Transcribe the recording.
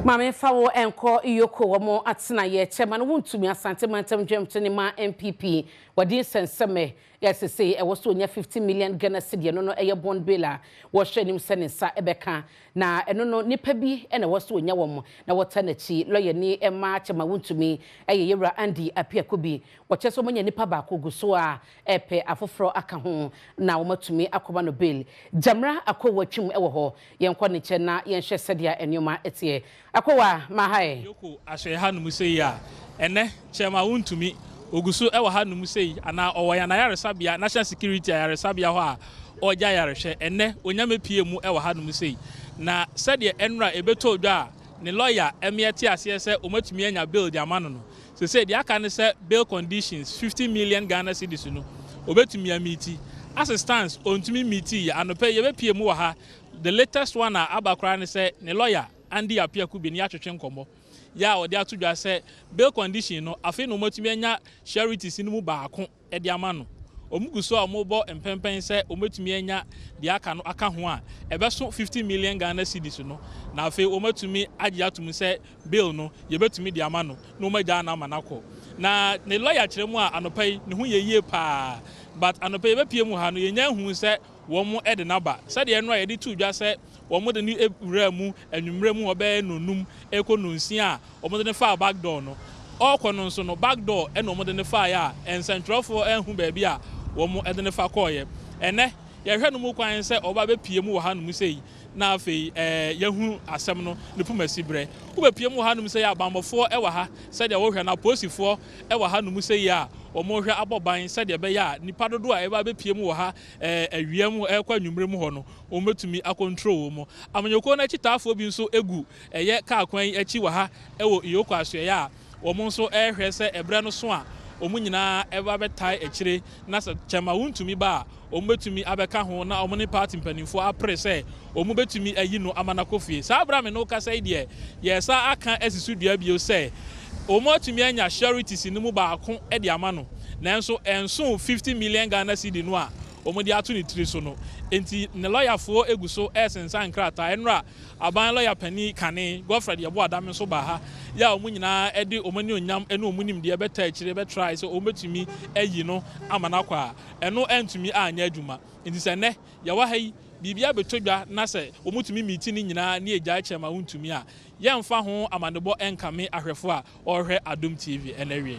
Mame fawo enko iyoko wamo atsena ye chairman wontumi asante mantam dwemto ne ma NPP wadi senseme yesese e woso nya 50 million Ghana cedi no eye bond bill wo hwenim senesa ebeka na eno no nipa bi ene woso nya wom na wota na chi lawyer ni ema chairman wontumi eye yewra Andy Apiakobi wo cheso monya nipa ba ko guso a epe afoforo aka ho na wo matumi akoba no bill jamra akowatwum ewo ho yenkɔ ne che na yenhwe sedia enoma etie Akowa mahai yoko ashe hanum sei ya ene chema wontumi oguso e wa hanum sei ana owoya na yaresabia national security yaresabia ho a oja yarehwe ene onyame pie mu e wa hanum sei na sede enra ebeto odwa ne lawyer emiete ase se omatumi anya bail di amano no se say di aka ne se bail conditions 50 million Ghana cedis no obetumi amiti assistance ontumi miti ya anope ye be pie mu wa ha the latest one abakra ne se ne lawyer Andy Apiakobi ni atwetwe nkomo ya odi atudwa se bail condition no afi no matumi anya charities ni mu baako e di amano omuguso a omobo empempen se omatumi anya di aka no aka ho a ebeso 50 million Ghana cedis no na afi omatumi agye atum se bail no ye betumi di amano no magya na manako na ne lawyer kyeremu a anopai ne ho yeye pa but anopai be pie mu ha no yenya hu se wo mo ede naba se de no a ye di tudwa se wo mo de ni ewura mu anwumre mu obe nonum ekononsi a wo mo de ne fa back door no okono nso no back door e no mo de ne fa ya ensentrofo enhu ba bia wo mo ede ne fa koye ene ye hwe no mu kwan se oba be pie mu wo ha no mu sei na afei yehu asem no ne pumasi bre wo be pie mu ha no mu sei abamofo e wa ha se de wo hwe na posifo e wa ha no mu sei a omo hwe aboban se de be ya nipa dodo a e ba be pie mu wo ha awiam ekwa nwumre mu ho no o metumi akontrol mo amanyoko na chitafo bi nso egu eye ka kwan achi wa ha e wo iyoko asoe ya omo nso hwe se ebre no so a omu nyina eba betai ekire na se chema wontumi ba omu betumi abeka ho na omu ne party mpanimfo apre se omu betumi ayi no amanakofie sa abra me no kasa ide ye sa aka asisu dua bio se omu atumi anya charities ni mu baako e de amano nanso enso 50 million Ghana cedi no a omu de ato ni tiri so no enti ne lawyer fo eguso esensan krata enra aban lawyer pani kane Godfred yebo adam so ba ha ya omu nyina ede omu ne onyam ene omu nim de beta akire be try so omu betumi ayi no amanakwa eno entumi anya adwuma enti se ne ya wa hai bibia betodwa na se omutumi meeting ni nyina ne egya chema wontumi a yemfa ho amanebo enkame ahwefo a ohwe Adom TV enawie